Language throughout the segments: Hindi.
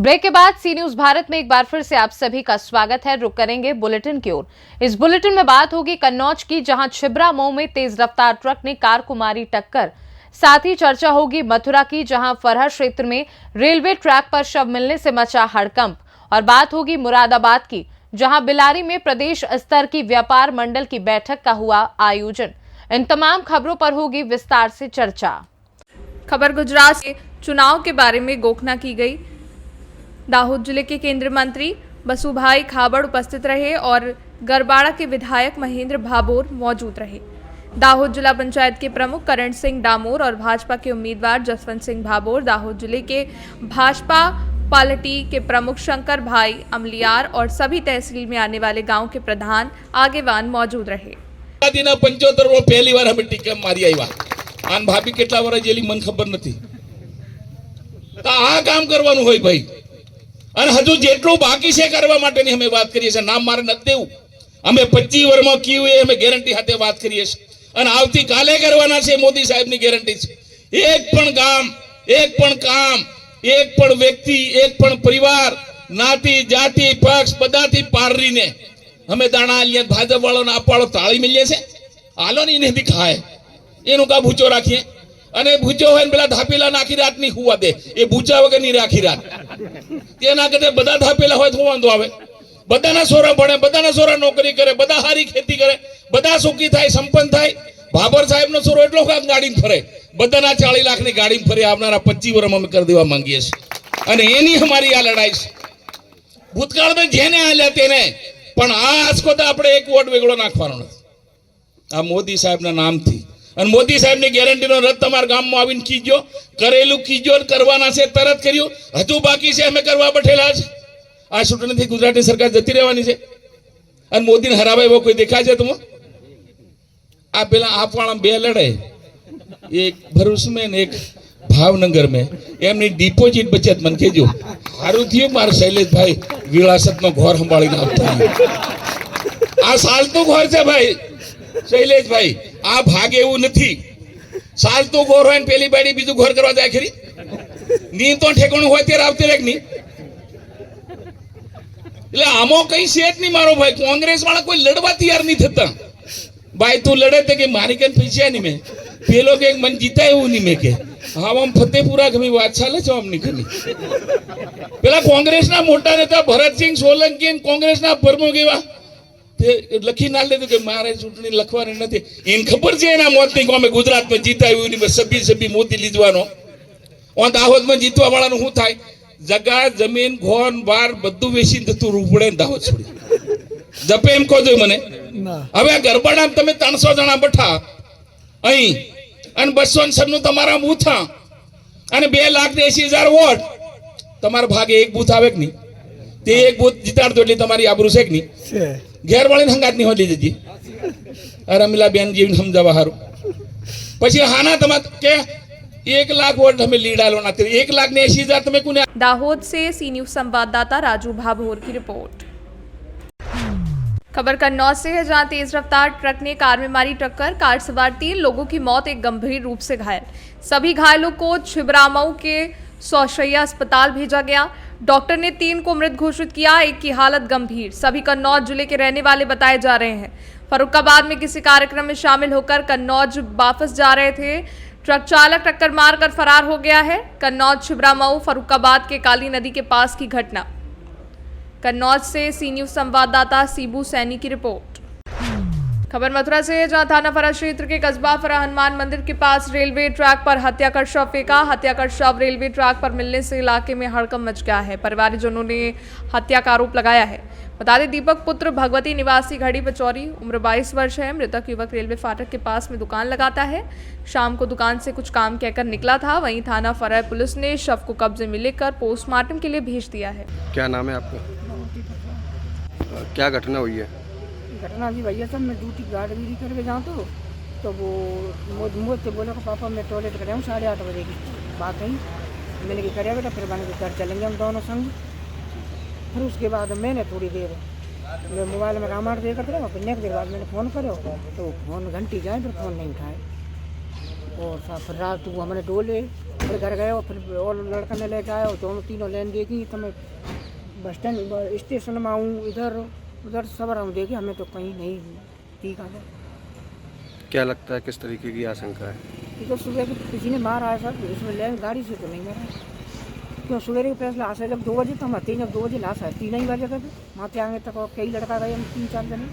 ब्रेक के बाद सी न्यूज भारत में एक बार फिर से आप सभी का स्वागत है। रुक करेंगे बुलेटिन की ओर। इस बुलेटिन में बात होगी कन्नौज की, जहां छिबरा मऊ में तेज रफ्तार ट्रक ने कार को मारी टक्कर। साथ ही चर्चा होगी मथुरा की, जहां फरहर क्षेत्र में रेलवे ट्रैक पर शव मिलने से मचा हड़कंप। और बात होगी मुरादाबाद की, जहां बिलारी में प्रदेश स्तर की व्यापार मंडल की बैठक का हुआ आयोजन। इन तमाम खबरों पर होगी विस्तार से चर्चा। खबर गुजरात से चुनाव के बारे में घोषणा की गई। दाहोद जिले के केंद्रीय मंत्री बसुभाई खाबड़ उपस्थित रहे और गरबाड़ा के विधायक महेंद्र भाबोर मौजूद रहे। दाहोद जिला पंचायत के प्रमुख करण सिंह डामोर और भाजपा के उम्मीदवार जसवंत सिंह भाबोर, दाहोद जिले के भाजपा पार्टी के प्रमुख शंकर भाई अमलियार और सभी तहसील में आने वाले गांव के प्रधान आगेवान मौजूद रहे। 75 पहली बार हमें टीका मारी आया आन भाभी કેટલા વર્ષ જેલી મન ખબર નથી તો આ કામ કરવાનું હોય ભાઈ અને હજુ જેટલું બાકી છે કરવા માટેની અમે વાત કરીએ છે નામ મારે નથી દેવું અમે 25 વર્ષમાં કીયું એ અમે ગેરંટી સાથે વાત કરીએ છે અને આવતી કાલે કરવાના છે મોદી સાહેબની ગેરંટી છે એક પણ ગામ એક પણ કામ એક પણ વ્યક્તિ એક પણ પરિવાર નાતી જાતિ પક્ષ બધાથી પારરીને અમે દાણા આલીએ ભાજપ વાળાને આપવાળો તાળી મિલીએ છે હાલો ને એને દેખાય એનું કા ભૂચો રાખીએ અને ભૂચો હોય ને પેલા ધાપેલા નાખી રાત ની હુવા દે એ ભૂચા વગર ની રાખી રાત તેના કરતા બધા ધાપેલા હોય તો વાંધો આવે બધાના સોરા ભણે બધાના સોરા નોકરી કરે બધા હારી ખેતી કરે બધા સુખી થાય સંપન્ન થાય ભાબર સાહેબનો સોરો એટલો કાક ગાડીમાં ફરે બધાના 40 લાખની ગાડીમાં ફરે આવનારા 25 વર્ષમાં અમે કરી દેવા માંગીએ છીએ અને એની અમારી આ લડાઈ છે ભૂતકાળમાં જેને આલ્યા તેને પણ આ આસકો તો આપણે એક વોટ વેગળો નાખવાનો નથી આ મોદી સાહેબના નામથી અને મોદી સાહેબની ગેરંટીનો રદ તમારા ગામમાં આવીને કીજો કરેલું કીજો કરવાના છે તરત કર્યું હજુ બાકી છે અમે કરવા બેઠેલા છે આ ચૂંટણીથી ગુજરાતની સરકાર જતી રહેવાની છે અને મોદીને હરાવે એવો કોઈ દેખાય છે તમે આ પેલા આપવાળા બે લડે એક ભરૂચ में ને એક ભાવનગર में એમની ડિપોઝિટ બચત મને કહેજો સારું થયું મારા શૈલેષભાઈ વિરાસતનો ઘર સંભાળીને આવતા આ સાલતું ઘર છે ભાઈ શૈલેષભાઈ આ ભાગે એવું નથી સાલતું ઘર હોય ને પેલી બાડી બીજું ઘર કરવા જાય ખરી ની તો ઠેકાણું હોય ત્યારે આવતી રેક ની એટલે આમો કઈ સેટ નહીં મારો ભાઈ કોંગ્રેસ વાળા કોઈ લડવા તૈયાર નહીં થતા ભાઈ તું લડે તે કે મારી કઈ પૈસા નહીં મેં પેલો કે મન જીતા એવું નહીં મેં કે હા આમ ફતેપુરા ગમી વાત ચાલે છે આમ નીકળી પેલા કોંગ્રેસના મોટા નેતા ભરતસિંહ સોલંકી કોંગ્રેસના પ્રમુખ એવા લખી ના લીધું કે મારે ચૂંટણી લખવાની નથી એને ખબર છે એના મોતની કોમે ગુજરાતમાં જીતાયું એની સભી મોતી લીધવાનો દાહોદમાં જીતવા વાળાનું શું થાય જગા જમીન ઘોન બાર બધું વેચીને જતું રૂપડે દાહોદ છોડી જપે એમ કહો છો મને હવે આ ગરબાડામાં તમે 300 જણા બઠા અહીં અને 200 નું તમારા બૂથ અને 2,80,000 વોટ તમારા ભાગે એક બૂથ આવે કે નહીં તે એક બૂથ જીતાડતો એટલે તમારી આબરૂ છે કે નહીં ઘેર વાળી હંગાત ની હોલી જતી રમીલા બેન જીવન સમજાવવા હારું પછી હાના તમા કે 1 लाख वोट हमें लीड आलोना 1,80,000 तुम्हें कुने। दाहोद से सी न्यूज संवाददाता राजू भाभोर की रिपोर्ट। खबर कन्नौज से है, जहां तेज रफ्तार ट्रक ने कार में मारी टक्कर। कार सवार 3 लोगों की मौत, एक गंभीर रूप से घायल। सभी घायलों को छिबरामऊ के सौशैया अस्पताल भेजा गया। डॉक्टर ने 3 को मृत घोषित किया, एक की हालत गंभीर। सभी कन्नौज जिले के रहने वाले बताए जा रहे हैं। फर्रुखाबाद में किसी कार्यक्रम में शामिल होकर कन्नौज वापस जा रहे थे। ट्रक चालक टक्कर मारकर फरार हो गया है। कन्नौज छिबरामऊ फर्रुखाबाद के काली नदी के पास की घटना। कन्नौज से सी न्यूज संवाददाता सीबू सैनी की रिपोर्ट। खबर मथुरा से है, जहां थाना फरा क्षेत्र के कस्बा फरा हनुमान मंदिर के पास रेलवे ट्रैक पर हत्या कर शव फेंका। हत्या कर शव रेलवे ट्रैक पर मिलने से इलाके में हड़कंप मच गया है। परिवारजनों ने हत्या का आरोप लगाया है। बता दें, दीपक पुत्र भगवती निवासी घड़ी पचौरी, उम्र 22 वर्ष है। मृतक युवक रेलवे फाटक के पास में दुकान लगाता है। शाम को दुकान से कुछ काम कहकर निकला था। वहीं थाना फरा पुलिस ने शव को कब्जे में लेकर पोस्टमार्टम के लिए भेज दिया है। क्या नाम है आपका? क्या घटना हुई है? घटना जी भैया सब मैं ड्यूटी गार्ड भी करके जाऊँ तो वो मुझसे बोला कि पापा मैं टॉयलेट कर आऊँ 8:30 बजे की बात है। मैंने क्या कराया बेटा, फिर बने के घर चलेंगे हम दोनों संग। फिर उसके बाद मैंने थोड़ी देर मैं मोबाइल में रामायण देखा था, फिर नेक्स्ट देर बाद मैंने फ़ोन करो तो फ़ोन घंटी जाए फिर फ़ोन नहीं उठाए। और फिर रात को हमने डोले फिर घर गए और फिर और लड़का ने लेके आया और दोनों तीनों लाइन देखी। तो मैं बस स्टैंड स्टेशन में आऊँ, इधर उधर सब रहा हूँ देखी, हमें तो कहीं नहीं ठीक आ गया। क्या लगता है किस तरीके की आशंका है? ये तो सुबह किसी ने मारा है सर, इसमें लाइन गाड़ी से तो नहीं मारा। क्यों सवेरे के फैसला लाश है जब 2 बजे, तो हम आते जब 2 बजे लाश है 3 ही बजे तक वहाँ पे आएंगे तक, और कई लड़का गए हम 3-4 जने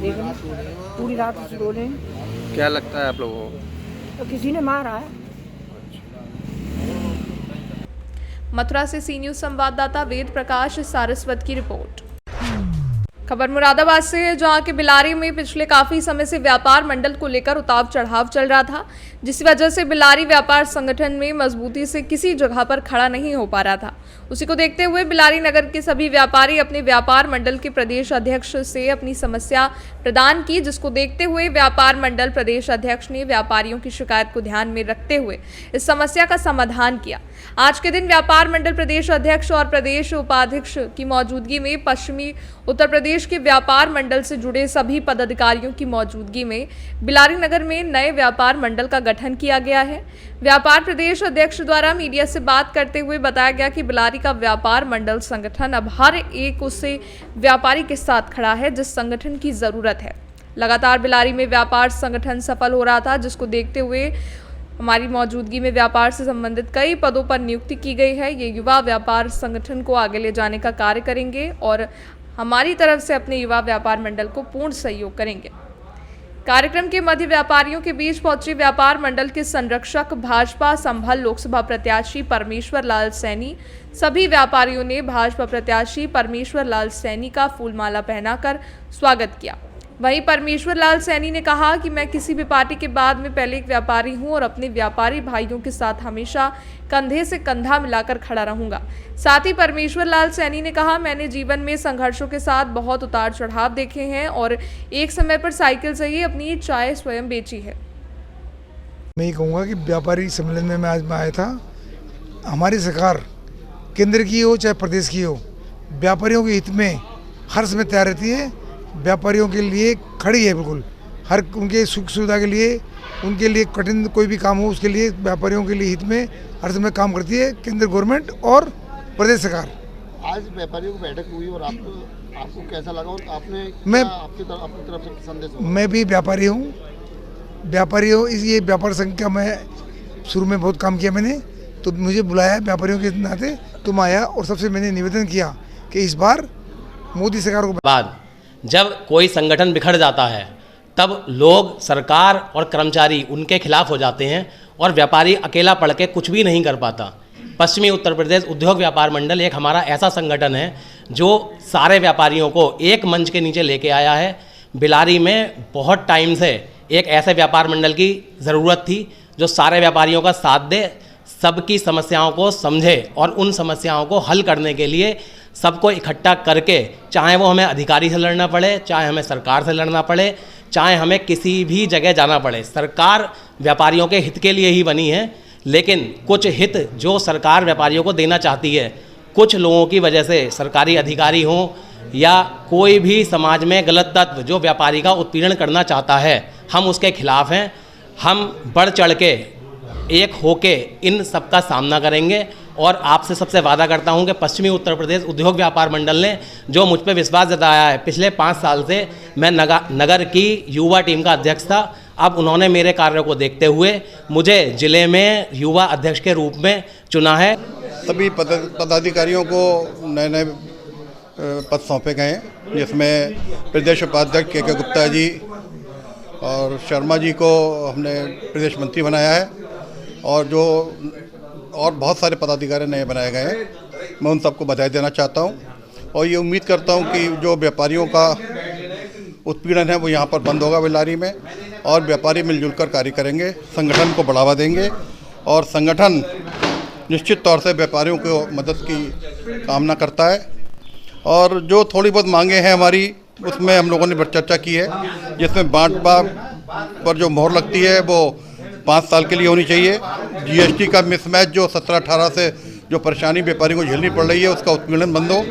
देखने, पूरी रात से रो रहे। क्या लगता है आप लोगों को? तो किसी ने मारा है। मथुरा से सी न्यूज़ संवाददाता वेद प्रकाश सारस्वत की रिपोर्ट। खबर मुरादाबाद से है, जहां के बिलारी में पिछले काफी समय से व्यापार मंडल को लेकर उतार चढ़ाव चल रहा था, जिस वजह से बिलारी व्यापार संगठन में मजबूती से किसी जगह पर खड़ा नहीं हो पा रहा था। उसी को देखते हुए बिलारी नगर के सभी व्यापारी अपने व्यापार मंडल के प्रदेश अध्यक्ष से अपनी समस्या प्रदान की, जिसको देखते हुए व्यापार मंडल प्रदेश अध्यक्ष ने व्यापारियों की शिकायत को ध्यान में रखते हुए इस समस्या का समाधान किया। आज के दिन व्यापार मंडल प्रदेश अध्यक्ष और प्रदेश उपाध्यक्ष की मौजूदगी में पश्चिमी उत्तर प्रदेश के व्यापार मंडल से जुड़े सभी पदाधिकारियों की मौजूदगी में बिलारी नगर में नए व्यापार मंडल का गठन किया गया है। व्यापार प्रदेश अध्यक्ष द्वारा मीडिया से बात करते हुए बताया गया कि बिलारी का व्यापार मंडल संगठन अब हर एक उससे व्यापारी के साथ खड़ा है जिस संगठन की जरूरत है। लगातार बिलारी में व्यापार संगठन सफल हो रहा था, जिसको देखते हुए हमारी मौजूदगी में व्यापार से संबंधित कई पदों पर नियुक्ति की गई है। ये युवा व्यापार संगठन को आगे ले जाने का कार्य करेंगे और हमारी तरफ से अपने युवा व्यापार मंडल को पूर्ण सहयोग करेंगे। कार्यक्रम के मध्य व्यापारियों के बीच पहुंचे व्यापार मंडल के संरक्षक भाजपा संभल लोकसभा प्रत्याशी परमेश्वर लाल सैनी। सभी व्यापारियों ने भाजपा प्रत्याशी परमेश्वर लाल सैनी का फूलमाला पहनाकर स्वागत किया। वहीं परमेश्वर लाल सैनी ने कहा कि मैं किसी भी पार्टी के बाद में पहले एक व्यापारी हूं और अपने व्यापारी भाइयों के साथ हमेशा कंधे से कंधा मिलाकर खड़ा रहूंगा। साथ ही परमेश्वर लाल सैनी ने कहा, मैंने जीवन में संघर्षों के साथ बहुत उतार चढ़ाव देखे हैं और एक समय पर साइकिल से ही अपनी चाय स्वयं बेची है। मैं ये कहूँगा कि व्यापारी सम्मेलन में मैं आज में आया था। हमारी सरकार केंद्र की हो चाहे प्रदेश की हो, व्यापारियों के हित में हर समय तैयार रहती है, व्यापारियों के लिए खड़ी है बिल्कुल। हर उनके सुख सुविधा के लिए, उनके लिए कठिन कोई भी काम हो उसके लिए व्यापारियों के लिए हित में हर समय काम करती है केंद्र गवर्नमेंट और प्रदेश सरकार। आज व्यापारियों की बैठक हुई और आपको कैसा लगा और आपने अपनी तरफ से संदेश? मैं भी व्यापारी हूँ, व्यापारी हो इस ये व्यापार संघ का मैं शुरू में बहुत काम किया मैंने, तो मुझे बुलाया व्यापारियों के नाते, तुम आया और सबसे मैंने निवेदन किया कि इस बार मोदी सरकार को बाद जब कोई संगठन बिखर जाता है तब लोग, सरकार और कर्मचारी उनके खिलाफ हो जाते हैं और व्यापारी अकेला पड़ के कुछ भी नहीं कर पाता। पश्चिमी उत्तर प्रदेश उद्योग व्यापार मंडल एक हमारा ऐसा संगठन है जो सारे व्यापारियों को एक मंच के नीचे लेके आया है। बिलारी में बहुत टाइम से एक ऐसे व्यापार मंडल की ज़रूरत थी जो सारे व्यापारियों का साथ दे, सबकी समस्याओं को समझे और उन समस्याओं को हल करने के लिए सबको इकट्ठा करके, चाहे वो हमें अधिकारी से लड़ना पड़े, चाहे हमें सरकार से लड़ना पड़े, चाहे हमें किसी भी जगह जाना पड़े, सरकार व्यापारियों के हित के लिए ही बनी है। लेकिन कुछ हित जो सरकार व्यापारियों को देना चाहती है, कुछ लोगों की वजह से, सरकारी अधिकारी हों या कोई भी समाज में गलत तत्व जो व्यापारी का उत्पीड़न करना चाहता है, हम उसके खिलाफ हैं। हम बढ़ चढ़ के एक होके इन सब का सामना करेंगे और आपसे सबसे वादा करता हूं कि पश्चिमी उत्तर प्रदेश उद्योग व्यापार मंडल ने जो मुझ पर विश्वास जताया है, पिछले 5 साल से मैं नगर की युवा टीम का अध्यक्ष था, अब उन्होंने मेरे कार्यों को देखते हुए मुझे जिले में युवा अध्यक्ष के रूप में चुना है। सभी पदाधिकारियों को नए नए पद सौंपे गए हैं, जिसमें प्रदेश उपाध्यक्ष के गुप्ता जी और शर्मा जी को हमने प्रदेश मंत्री बनाया है और बहुत सारे पदाधिकारी नए बनाए गए हैं। मैं उन सबको बधाई देना चाहता हूं और ये उम्मीद करता हूं कि जो व्यापारियों का उत्पीड़न है वो यहाँ पर बंद होगा बिलारी में, और व्यापारी मिलजुल कर कार्य करेंगे, संगठन को बढ़ावा देंगे और संगठन निश्चित तौर से व्यापारियों को मदद की कामना करता है। और जो थोड़ी बहुत मांगे हैं हमारी, उसमें हम लोगों ने चर्चा की है, जिसमें बांटवा पर जो मोहर लगती है वो 5 साल के लिए होनी चाहिए। जीएसटी का मिसमैच जो 17-18 से जो परेशानी व्यापारियों को झेलनी पड़ रही है, उसका उत्पीड़न बंद हो।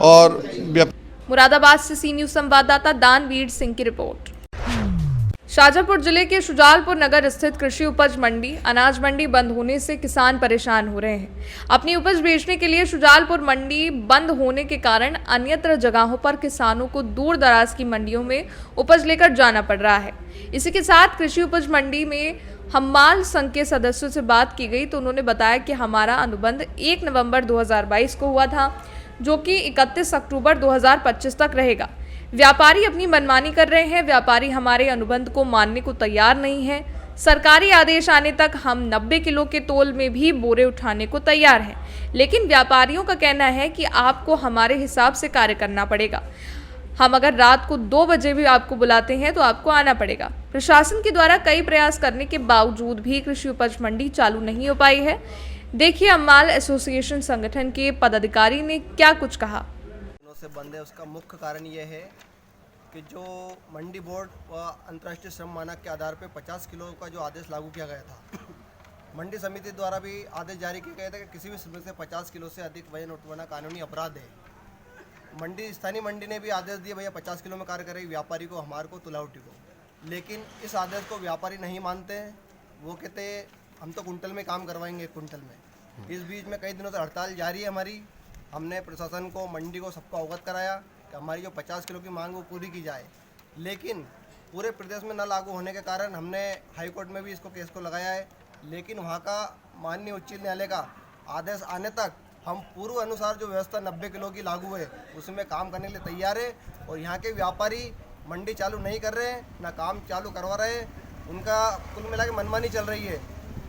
और मुरादाबाद से सी न्यूज़ संवाददाता दानवीर सिंह की रिपोर्ट। शाजापुर जिले के शुजालपुर नगर स्थित कृषि उपज मंडी अनाज मंडी बंद होने से किसान परेशान हो रहे हैं। अपनी उपज बेचने के लिए शुजालपुर मंडी बंद होने के कारण अन्यत्र जगहों पर किसानों को दूर दराज की मंडियों में उपज लेकर जाना पड़ रहा है। इसी के साथ कृषि उपज मंडी में हम्माल संघ के सदस्यों से बात की गई तो उन्होंने बताया कि हमारा अनुबंध 1 नवंबर 2022 को हुआ था, जो कि 31 अक्टूबर 2025 तक रहेगा। व्यापारी अपनी मनमानी कर रहे हैं। व्यापारी हमारे अनुबंध को मानने को तैयार नहीं है। सरकारी आदेश आने तक हम 90 किलो के तोल में भी बोरे उठाने को तैयार हैं, लेकिन व्यापारियों का कहना है कि आपको हमारे हिसाब से कार्य करना पड़ेगा। हम अगर रात को 2 बजे भी आपको बुलाते हैं तो आपको आना पड़ेगा। प्रशासन के द्वारा कई प्रयास करने के बावजूद भी कृषि उपज मंडी चालू नहीं हो पाई है। देखिए अम्माल एसोसिएशन संगठन के पदाधिकारी ने क्या कुछ कहा। से बंद है, उसका मुख्य कारण ये है कि जो मंडी बोर्ड व अंतर्राष्ट्रीय श्रम मानक के आधार पर 50 किलो का जो आदेश लागू किया गया था, मंडी समिति द्वारा भी आदेश जारी किया गया था कि किसी भी श्रमिक से 50 किलो से अधिक वजन उठवाना कानूनी अपराध है। स्थानीय मंडी ने भी आदेश दिए भैया 50 किलो में कार्य करे, व्यापारी को, हमारे को, तुलावटी को, लेकिन इस आदेश को व्यापारी नहीं मानते हैं। वो कहते हम तो कुंटल में काम करवाएंगे, कुंटल में। इस बीच में कई दिनों से हड़ताल जारी है हमारी। हमने प्रशासन को, मंडी को, सबको अवगत कराया कि हमारी जो 50 किलो की मांग वो पूरी की जाए, लेकिन पूरे प्रदेश में न लागू होने के कारण हमने हाई कोर्ट में भी इसको केस को लगाया है। लेकिन वहाँ का माननीय उच्च न्यायालय का आदेश आने तक हम पूर्व अनुसार जो व्यवस्था 90 किलो की लागू है उसमें काम करने के लिए तैयार है। और यहाँ के व्यापारी मंडी चालू नहीं कर रहे हैं, ना काम चालू करवा रहे हैं। उनका कुल मिला के मनमानी चल रही है।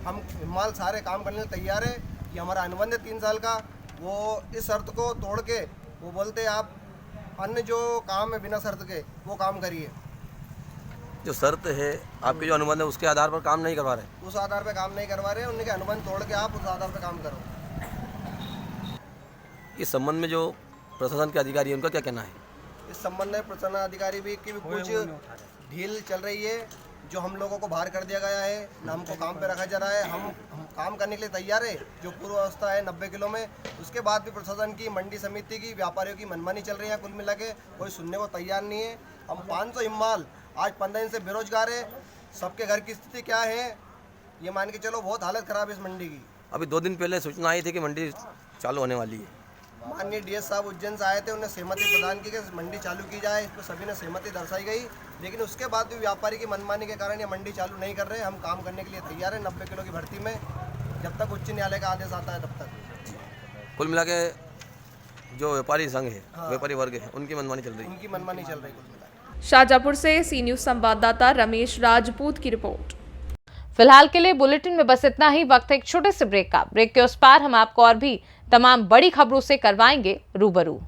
हम हिमाल सारे काम करने के लिए तैयार है। ये हमारा अनुबंध है 3 साल का। वो इस शर्त को तोड़ के वो बोलते हैं आप अन्य जो काम है बिना शर्त के वो काम करिए। जो शर्त है आपके जो अनुबंध है उसके आधार पर काम नहीं करवा रहे, उस आधार पर काम नहीं करवा रहे। उनके अनुबंध तोड़ के आप उस आधार पर काम करो। इस संबंध में जो प्रशासन के अधिकारी हैं उनका क्या कहना है? इस संबंध में प्रशासन अधिकारी भी की भी कुछ ढील चल रही है। जो हम लोगों को बाहर कर दिया गया है, ना हमको काम पे रखा जा रहा है। हम काम करने के लिए तैयार है। जो पूर्व अवस्था है 90 किलो में, उसके बाद भी प्रशासन की, मंडी समिति की, व्यापारियों की मनमानी चल रही है। कुल मिला के कोई सुनने को तैयार नहीं है। हम 500 हिम्माल आज 15 दिन से बेरोजगार है। सबके घर की स्थिति क्या है ये मान के चलो, बहुत हालत खराब है इस मंडी की। अभी 2 दिन पहले सूचना आई थी कि मंडी चालू होने वाली है। माननीय डीएस साहब उज्जैन से आए थे, उन्हें सहमति प्रदान की कि मंडी चालू की जाए। इस पर सभी ने सहमति दर्शाई गई, लेकिन उसके बाद भी व्यापारी की मनमानी के कारण ये मंडी चालू नहीं कर रहे। हम काम करने के लिए तैयार हैं 90 किलो की भर्ती में, जब तक उच्च न्यायालय का आदेश आता है तब तक। कुल मिला के जो व्यापारी संघ है, व्यापारी वर्ग है, उनकी मनमानी चल रही है। उनकी मनमानी चल रही है कुल मिला। शाजापुर से सी न्यूज़ संवाददाता रमेश राजपूत की रिपोर्ट। फिलहाल के लिए बुलेटिन में बस इतना ही। वक्त है एक छोटे से ब्रेक का। ब्रेक के उस पार हम आपको और भी तमाम बड़ी खबरों से करवाएंगे रूबरू।